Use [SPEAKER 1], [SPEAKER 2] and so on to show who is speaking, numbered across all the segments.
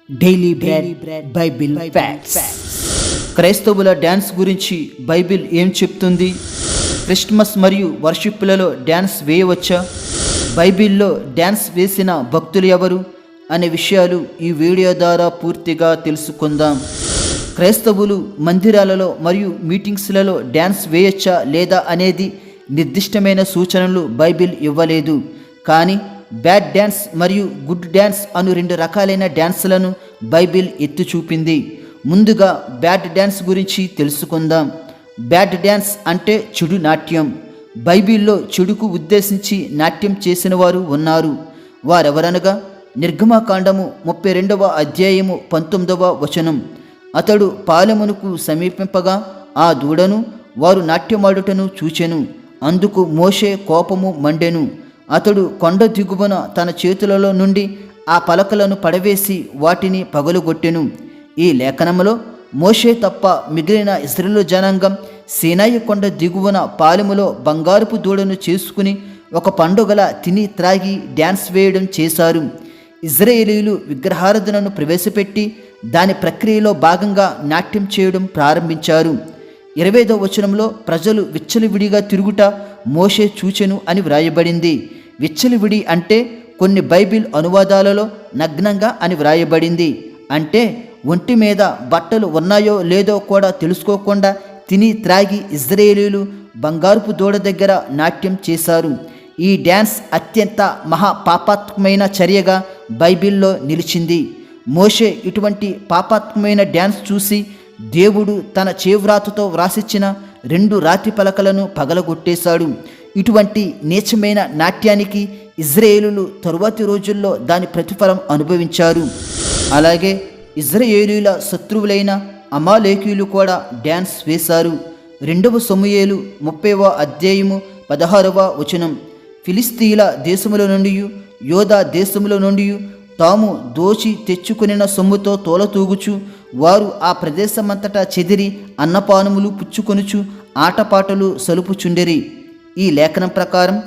[SPEAKER 1] Daily bread Bible facts. క్రైస్తవుల dance గురించి Bible ఏం చెప్తుంది? క్రిస్మస్ మరియు వర్షిప్లలో డ్యాన్స్ వేయవచ్చా? బైబిల్లో డ్యాన్స్ వేసిన భక్తులు ఎవరు అనే విషయాలు ఈ వీడియో ద్వారా పూర్తిగా తెలుసుకుందాం. క్రైస్తవులు మందిరాలలో మరియు మీటింగ్స్లలో డ్యాన్స్ వేయచ్చా లేదా అనేది నిర్దిష్టమైన సూచనలు బైబిల్ ఇవ్వలేదు. కానీ బ్యాడ్ డ్యాన్స్ మరియు గుడ్ డ్యాన్స్ అను రెండు రకాలైన డ్యాన్స్లను బైబిల్ ఎత్తి చూపింది. ముందుగా బ్యాడ్ డ్యాన్స్ గురించి తెలుసుకుందాం. బ్యాడ్ డ్యాన్స్ అంటే చెడు నాట్యం. బైబిల్లో చెడుకు ఉద్దేశించి నాట్యం చేసిన వారు ఉన్నారు. వారెవరనగా నిర్గమకాండము 32వ అధ్యాయము 19వ వచనం. అతడు పాలెమునకు సమీపింపగా ఆ దూడను వారు నాట్యమాడుటను చూచెను. అందుకు మోషే కోపము మండెను. అతడు కొండ దిగువన తన చేతులలో నుండి ఆ పలకలను పడవేసి వాటిని పగలుగొట్టెను. ఈ లేఖనంలో మోషే తప్ప మిగిలిన ఇశ్రాయేలు జనాంగం సీనాయి కొండ దిగువన పాలెములో బంగారపు దూడను చేసుకుని ఒక పండుగల తిని త్రాగి డ్యాన్స్ వేయడం చేశారు. ఇశ్రాయేలీయులు విగ్రహారాధనను ప్రవేశపెట్టి దాని ప్రక్రియలో భాగంగా నాట్యం చేయడం ప్రారంభించారు. 25వ వచనంలో ప్రజలు విచ్చలవిడిగా తిరుగుట మోషే చూచెను అని వ్రాయబడింది. విచ్చలవిడి అంటే కొన్ని బైబిల్ అనువాదాలలో నగ్నంగా అని వ్రాయబడింది. అంటే ఒంటి మీద బట్టలు ఉన్నాయో లేదో కూడా తెలుసుకోకుండా తిని త్రాగి ఇశ్రాయేలీయులు బంగారపు దూడ దగ్గర నాట్యం చేశారు. ఈ డ్యాన్స్ అత్యంత మహాపాపాత్మకమైన చర్యగా బైబిల్లో నిలిచింది. మోషే ఇటువంటి పాపాత్మకమైన డ్యాన్స్ చూసి దేవుడు తన చేవ్రాతతో వ్రాసిచ్చిన 2 రాతి పలకలను పగలగొట్టేశాడు. ఇటువంటి నీచమైన నాట్యానికి ఇశ్రాయేలీయులు తరువాతి రోజుల్లో దాని ప్రతిఫలం అనుభవించారు. అలాగే ఇశ్రాయేలీయుల శత్రువులైన అమాలేకీయులు కూడా డ్యాన్స్ వేశారు. 2వ సమూయేలు 30వ అధ్యాయము 16వ వచనం. ఫిలిస్తీయుల దేశముల నుండి యోధా దేశముల నుండి తాము దోచి తెచ్చుకునిన సొమ్ముతో తోలతూగుచు వారు ఆ ప్రదేశమంతటా చెదిరి అన్నపానములు పుచ్చుకొనుచు ఆటపాటలు సలుపుచుండెరి. ఈ లేఖనం ప్రకారం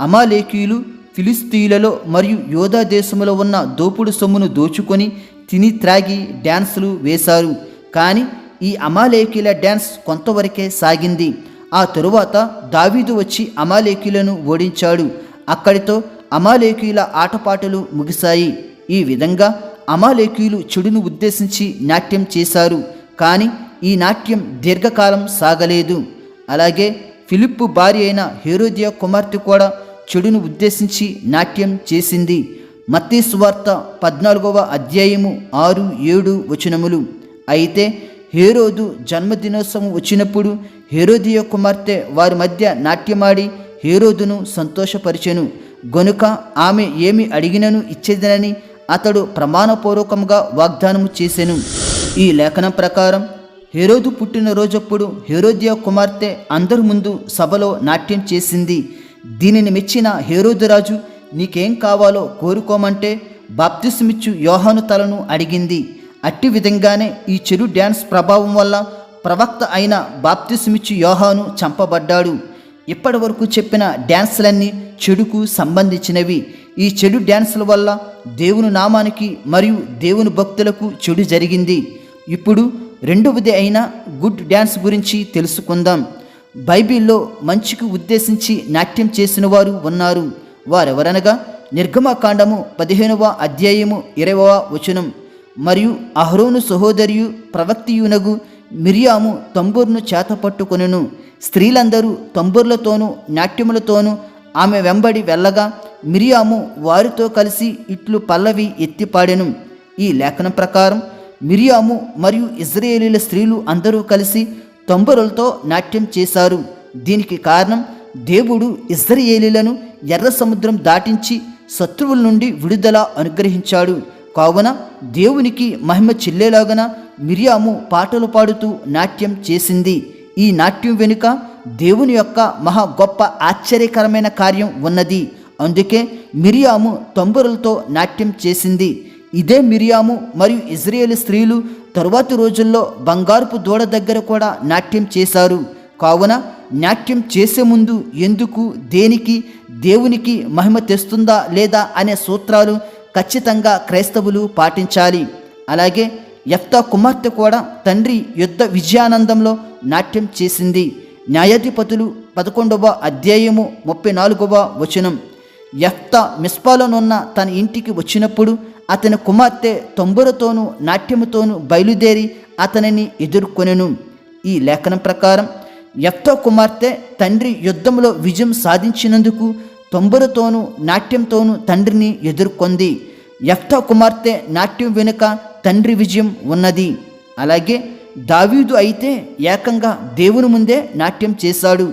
[SPEAKER 1] అమాలేకీయులు ఫిలిస్తీయులలో మరియు యోధా దేశములో ఉన్న దోపుడు సొమ్మును దోచుకొని తిని త్రాగి డ్యాన్సులు వేశారు. కానీ ఈ అమాలేకీయుల డ్యాన్స్ కొంతవరకే సాగింది. ఆ తరువాత దావీదు వచ్చి అమాలేకీయులను ఓడించాడు. అక్కడితో అమాలేకీయుల ఆటపాటలు ముగిశాయి. ఈ విధంగా అమాలేకీయులు చెడును ఉద్దేశించి నాట్యం చేశారు. కానీ ఈ నాట్యం దీర్ఘకాలం సాగలేదు. అలాగే ఫిలిప్పు భార్య అయిన హేరోదియ కుమార్తె కూడా చెడును ఉద్దేశించి నాట్యం చేసింది. మత్తయి సువార్త 14వ అధ్యాయము 6-7 వచనములు. అయితే హేరోదు జన్మదినోత్సవం వచ్చినప్పుడు హేరోదియ కుమార్తె వారి మధ్య నాట్యమాడి హేరోదును సంతోషపరిచెను. గనుక ఆమె ఏమి అడిగినను ఇచ్చేదనని అతడు ప్రమాణపూర్వకంగా వాగ్దానము చేసెను. ఈ లేఖనం ప్రకారం హేరోదు పుట్టినరోజప్పుడు హేరోదియ కుమార్తె అందరి ముందు సభలో నాట్యం చేసింది. దీనిని మెచ్చిన హేరోదు రాజు నీకేం కావాలో కోరుకోమంటే బాప్తిస్మిచ్చు యోహాను తలను అడిగింది. అట్టి విధంగానే ఈ చెడు డ్యాన్స్ ప్రభావం వల్ల ప్రవక్త అయిన బాప్తిస్మిచ్చు యోహాను చంపబడ్డాడు. ఇప్పటి వరకు చెప్పిన డ్యాన్స్లన్నీ చెడుకు సంబంధించినవి. ఈ చెడు డ్యాన్సుల వల్ల దేవుని నామానికి మరియు దేవుని భక్తులకు చెడు జరిగింది. ఇప్పుడు రెండవది అయిన గుడ్ డ్యాన్స్ గురించి తెలుసుకుందాం. బైబిల్లో మంచికి ఉద్దేశించి నాట్యం చేసిన వారు ఉన్నారు. వారెవరనగా నిర్గమకాండము 15వ అధ్యాయము 20వ వచనం. మరియు అహరోను సహోదరియు ప్రవక్తియునగు మిరియాము తంబూరును చేతపట్టుకొనెను. స్త్రీలందరూ తంబూర్లతోనూ నాట్యములతోనూ ఆమె వెంబడి వెళ్ళగా మిరియాము వారితో కలిసి ఇట్లు పల్లవి ఎత్తిపాడెను. ఈ లేఖనం ప్రకారం మిరియాము మరియు ఇశ్రాయేలీయుల స్త్రీలు అందరూ కలిసి తంబురలతో నాట్యం చేశారు. దీనికి కారణం దేవుడు ఇశ్రాయేలీయులను ఎర్ర సముద్రం దాటించి శత్రువుల నుండి విడుదల అనుగ్రహించాడు. కావున దేవునికి మహిమ చెల్లేలాగన మిరియాము పాటలు పాడుతూ నాట్యం చేసింది. ఈ నాట్యం వెనుక దేవుని యొక్క మహా గొప్ప ఆశ్చర్యకరమైన కార్యం ఉన్నది. అందుకే మిరియాము తంబురలతో నాట్యం చేసింది. ఇదే మిరియాము మరియు ఇశ్రాయేలు స్త్రీలు తరువాతి రోజుల్లో బంగారపు దూడ దగ్గర కూడా నాట్యం చేశారు. కావున నాట్యం చేసే ముందు ఎందుకు, దేనికి, దేవునికి మహిమ తెస్తుందా లేదా అనే సూత్రాలు ఖచ్చితంగా క్రైస్తవులు పాటించాలి. అలాగే యెఫ్తా కుమార్తె కూడా తండ్రి యుద్ధ విజయానందంలో నాట్యం చేసింది. న్యాయాధిపతులు 11వ అధ్యాయము 34వ వచనం. యెఫ్తా మిస్పాలోనున్న తన ఇంటికి వచ్చినప్పుడు అతని కుమార్తె తంబురతోనూ నాట్యముతోనూ బయలుదేరి అతనిని ఎదుర్కొనెను. ఈ లేఖనం ప్రకారం యెఫ్తా కుమార్తె తండ్రి యుద్ధంలో విజయం సాధించినందుకు తంబురతోనూ నాట్యంతోనూ తండ్రిని ఎదుర్కొంది. యెఫ్తా కుమార్తె నాట్యం వెనుక తండ్రి విజయం ఉన్నది. అలాగే దావీదు అయితే ఏకంగా దేవుని ముందే నాట్యం చేశాడు.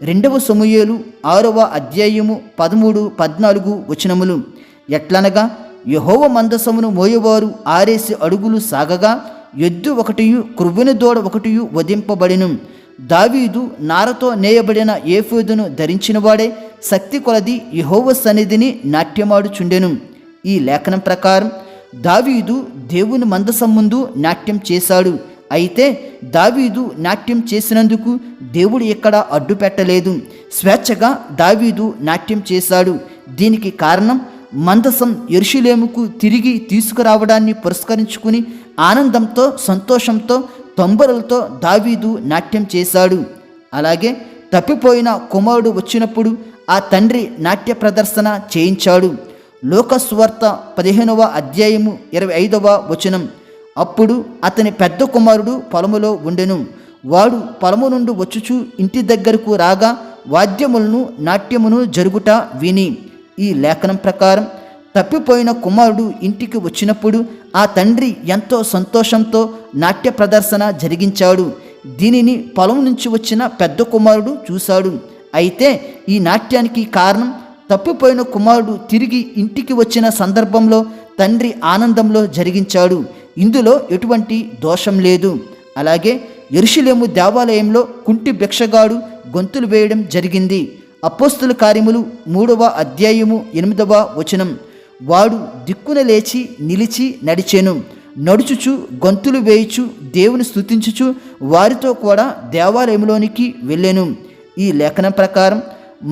[SPEAKER 1] 2వ సమూయేలు 6వ అధ్యాయము 13, 14 వచనములు. ఎట్లనగా యెహోవా మందసమును మోయవారు 6 అడుగులు సాగగా ఎద్దు 1 క్రొవ్వెన దూడ 1 వధింపబడెను. దావీదు నారతో నేయబడిన ఏఫోదును ధరించినవాడే శక్తి కొలది యెహోవా సన్నిధిని నాట్యమాడుచుండెను. ఈ లేఖనం ప్రకారం దావీదు దేవుని మందసం ముందు నాట్యం చేశాడు. అయితే దావీదు నాట్యం చేసినందుకు దేవుడు ఎక్కడ అడ్డు పెట్టలేదు. స్వేచ్ఛగా దావీదు నాట్యం చేశాడు. దీనికి కారణం మందసం యెరూషలేముకు తిరిగి తీసుకురావడాన్ని పురస్కరించుకుని ఆనందంతో సంతోషంతో తంబురలతో దావీదు నాట్యం చేశాడు. అలాగే తప్పిపోయిన కుమారుడు వచ్చినప్పుడు ఆ తండ్రి నాట్య ప్రదర్శన చేయించాడు. లోకస్వార్త 15వ అధ్యాయము 25వ వచనం. అప్పుడు అతని పెద్ద కుమారుడు పొలములో ఉండెను. వాడు పొలము నుండి వచ్చుచు ఇంటి దగ్గరకు రాగా వాద్యములను నాట్యమును జరుగుట విని. ఈ లేఖనం ప్రకారం తప్పిపోయిన కుమారుడు ఇంటికి వచ్చినప్పుడు ఆ తండ్రి ఎంతో సంతోషంతో నాట్య ప్రదర్శన జరిగించాడు. దీనిని పొలం నుంచి వచ్చిన పెద్ద కుమారుడు చూశాడు. అయితే ఈ నాట్యానికి కారణం తప్పిపోయిన కుమారుడు తిరిగి ఇంటికి వచ్చిన సందర్భంలో తండ్రి ఆనందంలో జరిగించాడు. ఇందులో ఎటువంటి దోషం లేదు. అలాగే యెరూషలేము దేవాలయంలో కుంటి భిక్షగాడు గొంతులు వేయడం జరిగింది. అపోస్తుల కార్యములు 3వ అధ్యాయము 8వ వచనం. వాడు దిక్కున లేచి నిలిచి నడిచెను. నడుచుచు గొంతులు వేయుచు దేవుని స్తుతించుచు వారితో కూడా దేవాలయంలోనికి వెళ్ళెను. ఈ లేఖనం ప్రకారం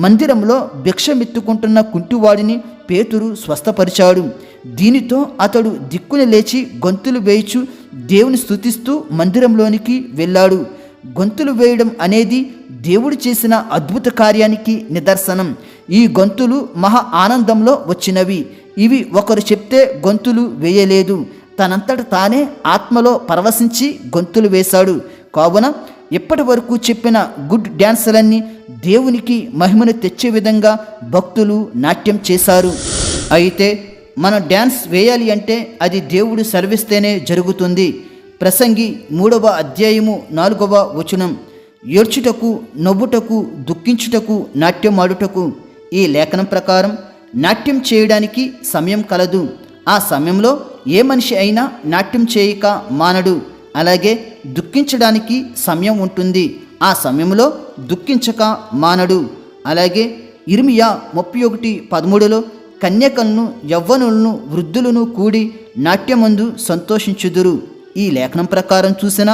[SPEAKER 1] మందిరంలో భిక్షమెత్తుకుంటున్న కుంటివాడిని పేతురు స్వస్థపరిచాడు. దీనితో అతడు దిక్కున లేచి గొంతులు వేయుచు దేవుని స్తుతిస్తూ మందిరంలోనికి వెళ్ళాడు. గొంతులు వేయడం అనేది దేవుడు చేసిన అద్భుత కార్యానికి నిదర్శనం. ఈ గొంతులు మహా ఆనందంలో వచ్చినవి. ఇవి ఒకరు చెప్తే గొంతులు వేయలేదు. తనంతట తానే ఆత్మలో పరవశించి గొంతులు వేశాడు. కావున ఇప్పటి వరకు చెప్పిన గుడ్ డ్యాన్సులన్నీ దేవునికి మహిమను తెచ్చే విధంగా భక్తులు నాట్యం చేశారు. అయితే మనం డ్యాన్స్ వేయాలి అంటే అది దేవుడు సెలవిస్తేనే జరుగుతుంది. ప్రసంగి 3వ అధ్యాయము 4వ వచనం. ఏడ్చుటకు, నవ్వుటకు, దుఃఖించుటకు, నాట్యం ఆడుటకు. ఈ లేఖనం ప్రకారం నాట్యం చేయడానికి సమయం కలదు. ఆ సమయంలో ఏ మనిషి అయినా నాట్యం చేయక మానడు. అలాగే దుఃఖించడానికి సమయం ఉంటుంది. ఆ సమయంలో దుఃఖించక మానడు. అలాగే ఇర్మియా 31:13లో కన్యకలను, యవ్వనులను, వృద్ధులను కూడి నాట్యమందు సంతోషించుదురు. ఈ లేఖనం ప్రకారం చూసిన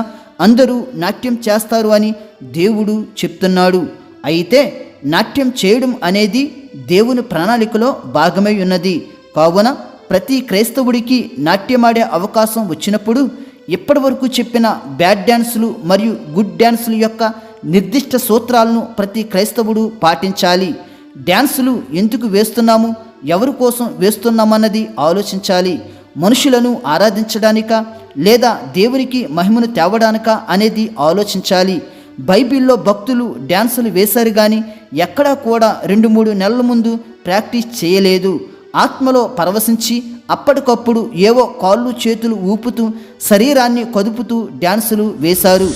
[SPEAKER 1] అందరూ నాట్యం చేస్తారు అని దేవుడు చెప్తున్నాడు. అయితే నాట్యం చేయడం అనేది దేవుని ప్రణాళికలో భాగమై ఉన్నది. కావున ప్రతి క్రైస్తవుడికి నాట్యమాడే అవకాశం వచ్చినప్పుడు ఇప్పటి వరకు చెప్పిన బ్యాడ్ డ్యాన్సులు మరియు గుడ్ డ్యాన్సుల యొక్క నిర్దిష్ట సూత్రాలను ప్రతి క్రైస్తవుడు పాటించాలి. డ్యాన్సులు ఎందుకు వేస్తున్నాము, ఎవరి కోసం వేస్తున్నామన్నది ఆలోచించాలి. మనుషులను ఆరాధించడానికా లేదా దేవునికి మహిమను తేవడానికా అనేది ఆలోచించాలి. బైబిల్లో భక్తులు డ్యాన్సులు వేశారు కానీ ఎక్కడా కూడా 2-3 నెలల ముందు ప్రాక్టీస్ చేయలేదు. ఆత్మలో పరవశించి అప్పటికప్పుడు ఏవో కాళ్ళు చేతులు ఊపుతూ శరీరాన్ని కదుపుతూ డ్యాన్సులు వేశారు.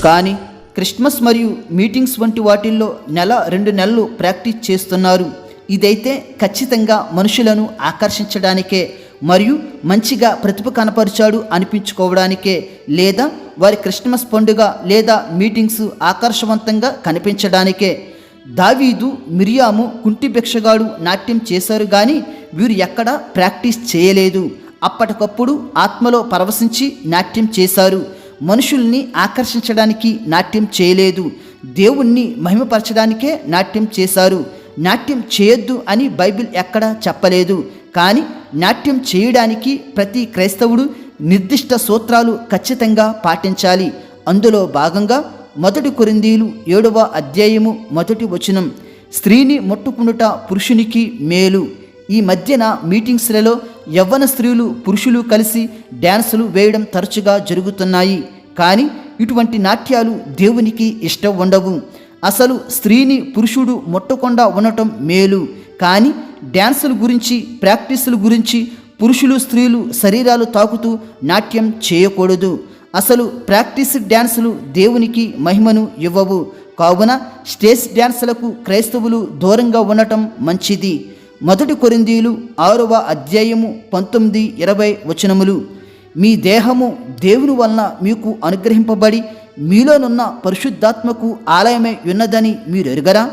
[SPEAKER 1] కానీ క్రిస్మస్ మరియు మీటింగ్స్ వంటి వాటిల్లో 1-2 నెలలు ప్రాక్టీస్ చేస్తున్నారు. ఇదైతే ఖచ్చితంగా మనుషులను ఆకర్షించడానికే మరియు మంచిగా ప్రతిభ కనపరిచాడు అనిపించుకోవడానికే, లేదా వారి క్రిస్మస్ పండుగ లేదా మీటింగ్స్ ఆకర్షవంతంగా కనిపించడానికే. దావీదు, మిరియాము, కుంటి భిక్షగాడు నాట్యం చేశారు కానీ వీరు ఎక్కడా ప్రాక్టీస్ చేయలేదు. అప్పటికప్పుడు ఆత్మలో పరవశించి నాట్యం చేశారు. మనుషుల్ని ఆకర్షించడానికి నాట్యం చేయలేదు. దేవుణ్ణి మహిమపరచడానికే నాట్యం చేశారు. నాట్యం చేయొద్దు అని బైబిల్ ఎక్కడా చెప్పలేదు. కానీ నాట్యం చేయడానికి ప్రతి క్రైస్తవుడు నిర్దిష్ట సూత్రాలు ఖచ్చితంగా పాటించాలి. అందులో భాగంగా 1 కొరింథీయులు 7వ అధ్యాయము 1 వచనం, స్త్రీని ముట్టుకునుట పురుషునికి మేలు. ఈ మధ్యన మీటింగ్స్లలో యవ్వన స్త్రీలు పురుషులు కలిసి డ్యాన్సులు వేయడం తరచుగా జరుగుతున్నాయి. కానీ ఇటువంటి నాట్యాలు దేవునికి ఇష్టం ఉండవు. అసలు స్త్రీని పురుషుడు ముట్టకుండా ఉండటం మేలు. కానీ డ్యాన్సుల గురించి, ప్రాక్టీసుల గురించి పురుషులు స్త్రీలు శరీరాలు తాకుతూ నాట్యం చేయకూడదు. అసలు ప్రాక్టీస్ డ్యాన్సులు దేవునికి మహిమను ఇవ్వవు. కావున స్టేజ్ డ్యాన్సులకు క్రైస్తవులు దూరంగా ఉండటం మంచిది. 1 కొరింథీయులు 6వ అధ్యాయము 19-20 వచనములు, మీ దేహము దేవుని వలన మీకు అనుగ్రహింపబడి మీలోనున్న పరిశుద్ధాత్మకు ఆలయమై ఉన్నదని మీరు ఎరుగరా?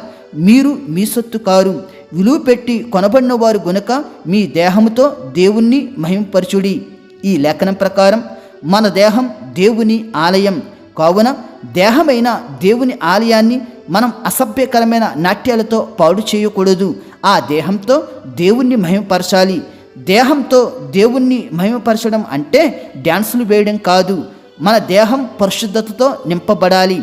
[SPEAKER 1] మీరు మీ సొత్తు కారు, విలువ పెట్టి కొనబడిన వారు గనుక మీ దేహముతో దేవుణ్ణి మహింపరచుడి. ఈ లేఖనం ప్రకారం మన దేహం దేవుని ఆలయం. కావున దేహమైన దేవుని ఆలయాన్ని మనం అసభ్యకరమైన నాట్యాలతో పాడు చేయకూడదు. ఆ దేహంతో దేవుణ్ణి మహిమపరచాలి. దేహంతో దేవుణ్ణి మహిమపరచడం అంటే డ్యాన్సులు వేయడం కాదు. మన దేహం పరిశుద్ధతతో నింపబడాలి.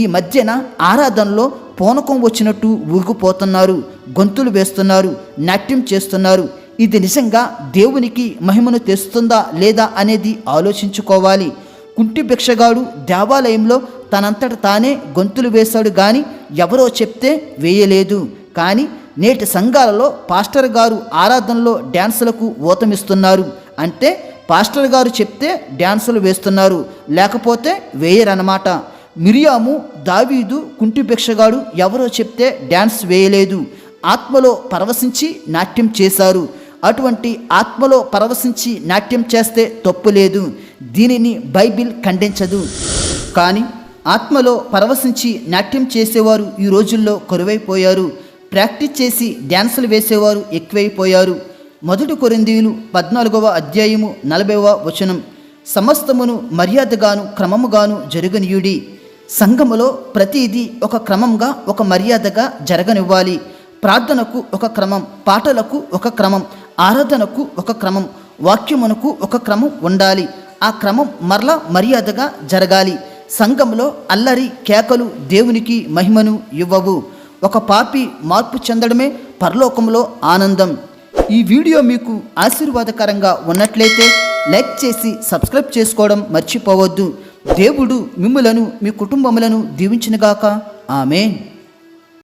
[SPEAKER 1] ఈ మధ్యన ఆరాధనలో పూనకం వచ్చినట్టు ఊగిపోతున్నారు, గొంతులు వేస్తున్నారు, నాట్యం చేస్తున్నారు. ఇది నిజంగా దేవునికి మహిమను తెస్తుందా లేదా అనేది ఆలోచించుకోవాలి. కుంటి భిక్షగాడు దేవాలయంలో తనంతట తానే గొంతులు వేశాడు కానీ ఎవరో చెప్తే వేయలేదు. కానీ నేటి సంఘాలలో పాస్టర్ గారు ఆరాధనలో డ్యాన్సులకు ఊతమిస్తున్నారు. అంటే పాస్టర్ గారు చెప్తే డ్యాన్సులు వేస్తున్నారు, లేకపోతే వేయరన్నమాట. మిరియాము, దావీదు, కుంటి భిక్షగాడు ఎవరో చెప్తే డ్యాన్స్ వేయలేదు. ఆత్మలో పరవశించి నాట్యం చేశారు. అటువంటి ఆత్మలో పరవశించి నాట్యం చేస్తే తప్పు లేదు. దీనిని బైబిల్ ఖండించదు. కానీ ఆత్మలో పరవశించి నాట్యం చేసేవారు ఈ రోజుల్లో కరువైపోయారు. ప్రాక్టీస్ చేసి డ్యాన్సులు వేసేవారు ఎక్కువైపోయారు. 1 కొరింథీయులు 14వ అధ్యాయము 40వ వచనం, సమస్తమును మర్యాదగాను క్రమముగాను జరగనీయుడి. సంఘములో ప్రతిదీ ఒక క్రమంగా, ఒక మర్యాదగా జరగనివ్వాలి. ప్రార్థనకు ఒక క్రమం, పాటలకు ఒక క్రమం, ఆరాధనకు ఒక క్రమం, వాక్యమునకు ఒక క్రమం ఉండాలి. ఆ క్రమం మరలా మర్యాదగా జరగాలి. సంఘంలో అల్లరి కేకలు దేవునికి మహిమను ఇవ్వవు. ఒక పాపి మార్పు చెందడమే పరలోకంలో ఆనందం. ఈ వీడియో మీకు ఆశీర్వాదకరంగా ఉన్నట్లయితే లైక్ చేసి సబ్స్క్రైబ్ చేసుకోవడం మర్చిపోవద్దు. దేవుడు మిమ్ములను, మీ కుటుంబములను దీవించునుగాక. ఆమేన్.